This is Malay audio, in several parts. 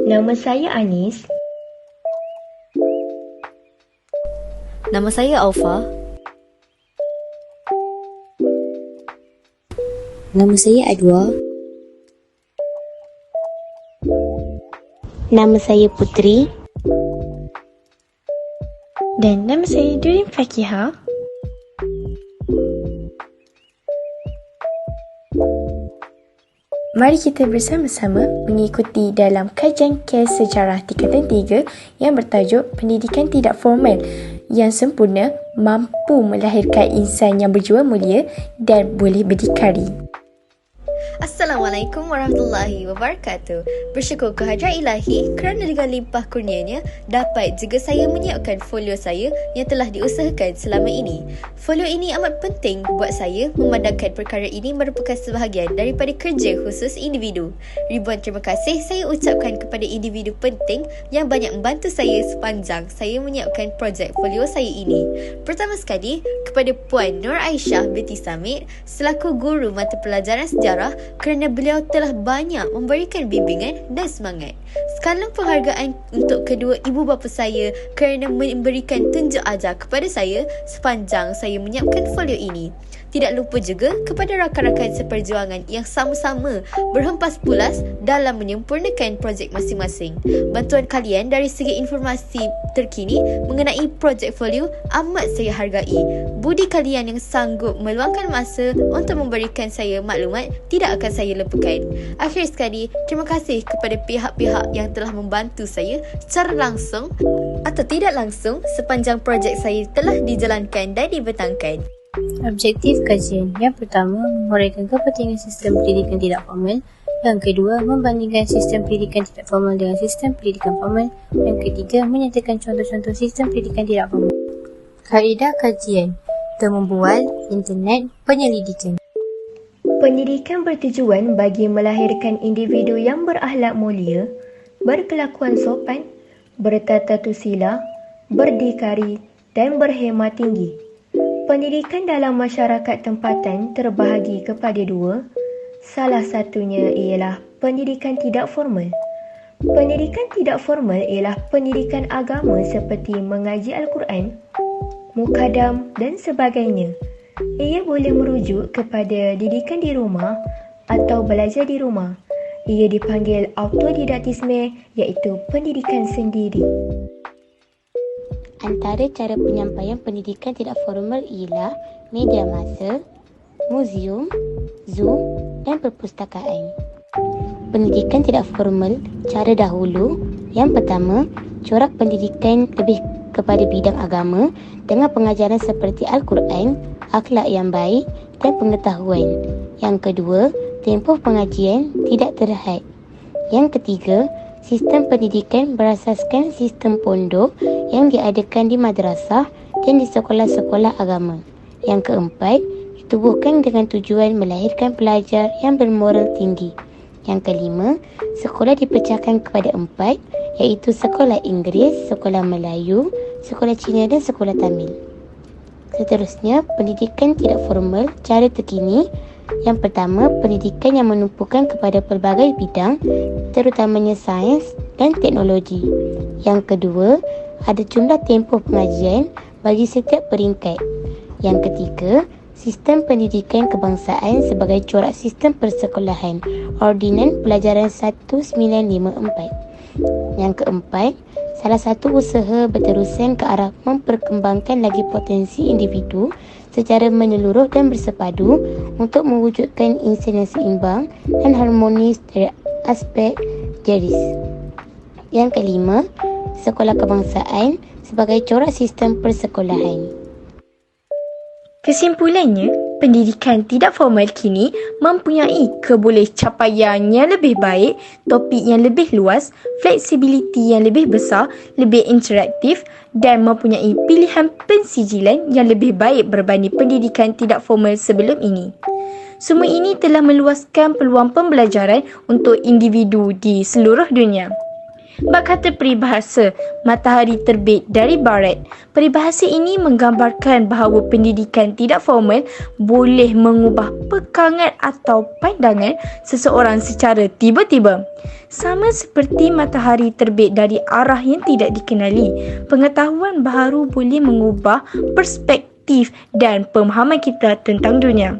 Nama saya Anis. Nama saya Alfa. Nama saya Adwa. Nama saya Putri. Dan nama saya Durin Fakiha. Mari kita bersama-sama mengikuti dalam kajian kes sejarah tingkatan 3 yang bertajuk Pendidikan Tidak Formal yang sempurna mampu melahirkan insan yang berjiwa mulia dan boleh berdikari. Assalamualaikum warahmatullahi wabarakatuh. Bersyukur kehadrat ilahi kerana dengan limpah kurnianya dapat juga saya menyiapkan folio saya yang telah diusahakan selama ini. Folio ini amat penting buat saya memandangkan perkara ini merupakan sebahagian daripada kerja khusus individu. Ribuan terima kasih saya ucapkan kepada individu penting yang banyak membantu saya sepanjang saya menyiapkan projek folio saya ini. Pertama sekali, kepada Puan Nur Aisyah binti Samit selaku guru mata pelajaran sejarah kerana beliau telah banyak memberikan bimbingan dan semangat. Sekalung penghargaan untuk kedua ibu bapa saya kerana memberikan tunjuk ajar kepada saya sepanjang saya menyiapkan folio ini. Tidak lupa juga kepada rakan-rakan seperjuangan yang sama-sama berhempas pulas dalam menyempurnakan projek masing-masing. Bantuan kalian dari segi informasi terkini mengenai projek folio amat saya hargai. Budi kalian yang sanggup meluangkan masa untuk memberikan saya maklumat tidak akan saya lupakan. Akhir sekali, terima kasih kepada pihak-pihak yang telah membantu saya secara langsung atau tidak langsung sepanjang projek saya telah dijalankan dan dibentangkan. Objektif kajian yang pertama, menguraikan kepentingan sistem pendidikan tidak formal. Yang kedua, membandingkan sistem pendidikan tidak formal dengan sistem pendidikan formal. Yang ketiga, menyatakan contoh-contoh sistem pendidikan tidak formal. Kaedah kajian, temu bual, internet, penyelidikan. Pendidikan bertujuan bagi melahirkan individu yang berakhlak mulia, berkelakuan sopan, bertata susila, berdikari dan berhema tinggi. Pendidikan dalam masyarakat tempatan terbahagi kepada dua. Salah satunya ialah pendidikan tidak formal. Pendidikan tidak formal ialah pendidikan agama seperti mengaji Al-Quran, mukadam dan sebagainya. Ia boleh merujuk kepada didikan di rumah atau belajar di rumah. Ia dipanggil autodidaktisme iaitu pendidikan sendiri. Antara cara penyampaian pendidikan tidak formal ialah media massa, muzium, zoo dan perpustakaan. Pendidikan tidak formal cara dahulu. Yang pertama, corak pendidikan lebih kepada bidang agama dengan pengajaran seperti Al-Quran, akhlak yang baik dan pengetahuan. Yang kedua, tempoh pengajian tidak terhad. Yang ketiga, sistem pendidikan berasaskan sistem pondok yang diadakan di madrasah dan di sekolah-sekolah agama. Yang keempat, ditubuhkan dengan tujuan melahirkan pelajar yang bermoral tinggi. Yang kelima, sekolah dipecahkan kepada 4 iaitu sekolah Inggeris, sekolah Melayu, sekolah Cina dan sekolah Tamil. Seterusnya, pendidikan tidak formal cara terkini. Yang pertama, pendidikan yang menumpukan kepada pelbagai bidang, terutamanya sains dan teknologi. Yang kedua, ada jumlah tempoh pengajian bagi setiap peringkat. Yang ketiga, sistem pendidikan kebangsaan sebagai corak sistem persekolahan, Ordinan Pelajaran 1954. Yang keempat, salah satu usaha berterusan ke arah memperkembangkan lagi potensi individu secara menyeluruh dan bersepadu untuk mewujudkan insan yang seimbang dan harmonis dari aspek jeris. Yang kelima, sekolah kebangsaan sebagai corak sistem persekolahan. Kesimpulannya, pendidikan tidak formal kini mempunyai kebolehcapaian yang lebih baik, topik yang lebih luas, fleksibiliti yang lebih besar, lebih interaktif dan mempunyai pilihan pensijilan yang lebih baik berbanding pendidikan tidak formal sebelum ini. Semua ini telah meluaskan peluang pembelajaran untuk individu di seluruh dunia. Bab kata peribahasa, matahari terbit dari barat. Peribahasa ini menggambarkan bahawa pendidikan tidak formal boleh mengubah pekangan atau pandangan seseorang secara tiba-tiba. Sama seperti matahari terbit dari arah yang tidak dikenali, pengetahuan baharu boleh mengubah perspektif dan pemahaman kita tentang dunia.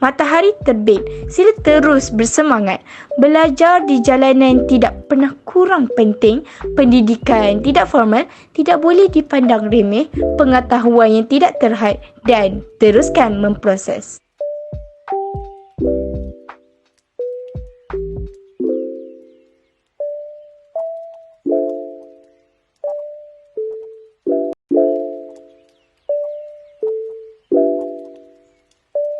Matahari terbit, sila terus bersemangat. Belajar di jalanan tidak pernah kurang penting. Pendidikan tidak formal tidak boleh dipandang remeh. Pengetahuan yang tidak terhad dan teruskan memproses.